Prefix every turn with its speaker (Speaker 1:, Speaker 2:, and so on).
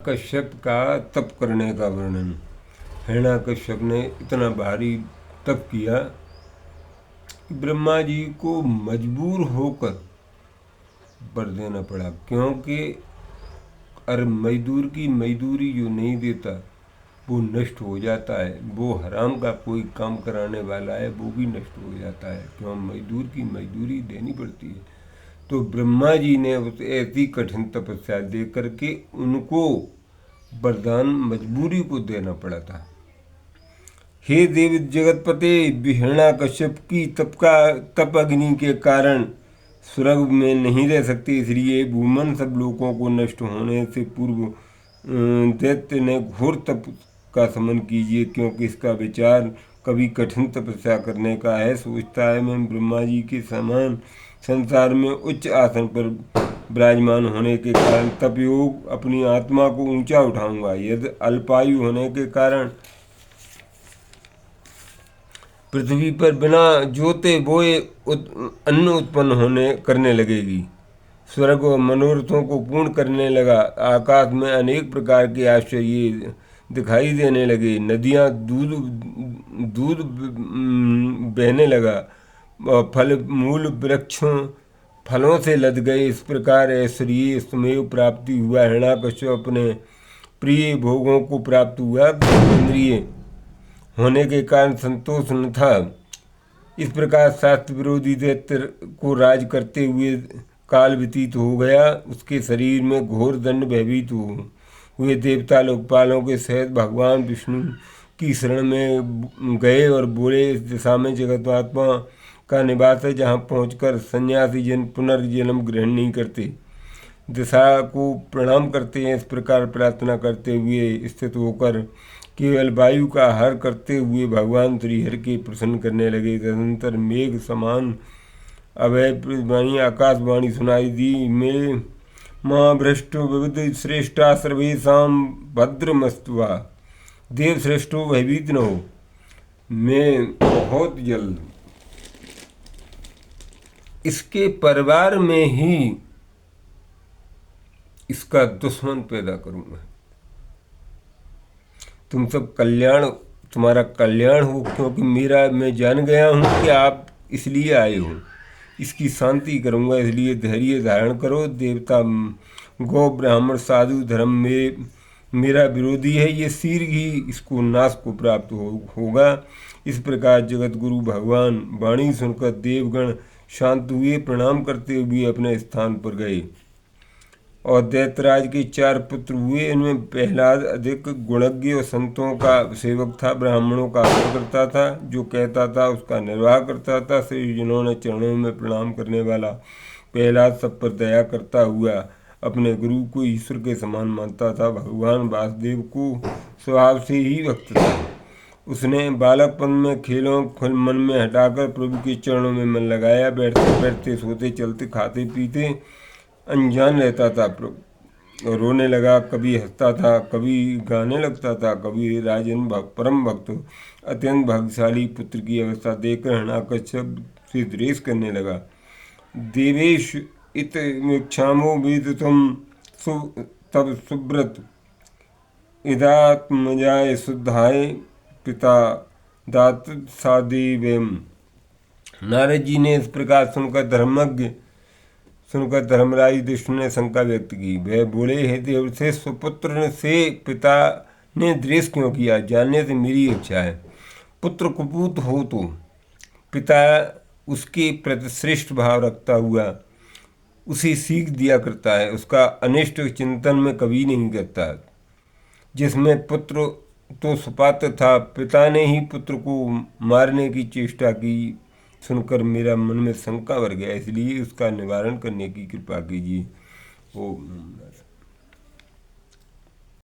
Speaker 1: हिरण्याकश्यप का तप करने का वर्णन। हिरण्याकश्यप ने इतना भारी तप किया कि ब्रह्मा जी को मजबूर होकर वर देना पड़ा, क्योंकि अरे मजदूर की मजदूरी जो नहीं देता वो नष्ट हो जाता है। वो हराम का कोई काम कराने वाला है वो भी नष्ट हो जाता है, क्यों मजदूर की मजदूरी देनी पड़ती है। तो ब्रह्मा जी ने उस ऐसी कठिन तपस्या दे करके उनको वरदान मजबूरी को देना पड़ा था। हे देव जगतपते, हिरण्याकश्यप की तप अग्नि के कारण स्वर्ग में नहीं रह सकते, इसलिए भूमन सब लोगों को नष्ट होने से पूर्व दैत्य ने घोर तप का समन कीजिए, क्योंकि इसका विचार कभी कठिन तपस्या करने का है। सोचता है मैं ब्रह्मा जी के समान संसार में उच्च आसन पर विराजमान होने के कारण तप योग अपनी आत्मा को ऊंचा उठाऊंगा। यदि अल्पायु होने के कारण पृथ्वी पर बिना जोते बोए अन्न उत्पन्न करने लगेगी, स्वर्ग और मनोरथों को पूर्ण करने लगा, आकाश में अनेक प्रकार के आश्चर्य दिखाई देने लगे, नदियाँ दूध दूध बहने लगा, फल मूल वृक्षों फलों से लद गए। इस प्रकार ऐश्वर्य सुमेव प्राप्ति हुआ। हिरण्याकश्यप अपने प्रिय भोगों को प्राप्त हुआ, इंद्रिय होने के कारण संतोष न था। इस प्रकार शास्त्र विरोधी दैत्य को राज करते हुए काल व्यतीत हो गया। उसके शरीर में घोर दंड भयभीत हुए देवता लोकपालों के सहित भगवान विष्णु की शरण में गए और बोले, इस दिशा में जगतात्मा का निवास है, जहाँ पहुंचकर सन्यासी जन पुनर्जन्म ग्रहण नहीं करते, दिशा को प्रणाम करते हैं। इस प्रकार प्रार्थना करते हुए स्थित होकर केवल वायु का हर करते हुए भगवान श्रीहरि के प्रसन्न करने लगे। तदनंतर मेघ समान अभय वाणी आकाशवाणी सुनाई दी, मैं माँ भ्रष्टो विविध श्रेष्ठा सर्वेशाम भद्रमस्तुवा। देव श्रेष्ठो भयभीत न हो, मैं बहुत जल्द इसके परिवार में ही इसका दुश्मन पैदा करूंगा। तुम सब तुम्हारा कल्याण हो, क्योंकि मैं जान गया हूँ कि आप इसलिए आए हो। इसकी शांति करूँगा, इसलिए धैर्य धारण करो। देवता गौ ब्राह्मण साधु धर्म में मेरा विरोधी है, ये शीघ्र ही इसको नाश को प्राप्त होगा। इस प्रकार जगत गुरु भगवान वाणी सुनकर देवगण शांत हुए, प्रणाम करते हुए अपने स्थान पर गए। और दैत्यराज के 4 पुत्र हुए। इनमें प्रहलाद अधिक गुणज्ञ और संतों का सेवक था, ब्राह्मणों का आदर करता था, जो कहता था उसका निर्वाह करता था। श्री जिन्होंने चरणों में प्रणाम करने वाला प्रहलाद सब पर दया करता हुआ अपने गुरु को ईश्वर के समान मानता था। भगवान वासुदेव को स्वभाव से ही भक्त था। उसने बालकपन में खेलों को मन में हटाकर प्रभु के चरणों में मन लगाया। बैठते बैठते सोते चलते खाते पीते अनजान रहता था। रोने लगा, कभी हंसता था, कभी गाने लगता था, कभी राजन परम भक्त अत्यंत भाग्यशाली पुत्र की अवस्था देखकर हिरण्याकश्यप से द्वेष करने लगा। देवेश इत इच्छामो वेद तुम तब सुब्रत इदात्मजाय शुद्धाय पिता दात सादेवम। नारद जी ने इस प्रकार सुनकर धर्मराज युधिष्ठिर ने शंका व्यक्त की। वह बोले, हे देवसे, सुपुत्र से पिता ने द्वेष क्यों किया? जानने से मेरी इच्छा है। पुत्र कुपूत हो तो पिता उसके प्रति श्रेष्ठ भाव रखता हुआ उसे सीख दिया करता है, उसका अनिष्ट चिंतन में कभी नहीं करता। जिसमें पुत्र तो सुपात्र था, पिता ने ही पुत्र को मारने की चेष्टा की सुनकर मेरा मन में शंका भर गया, इसलिए उसका निवारण करने की कृपा कीजिए। ओम।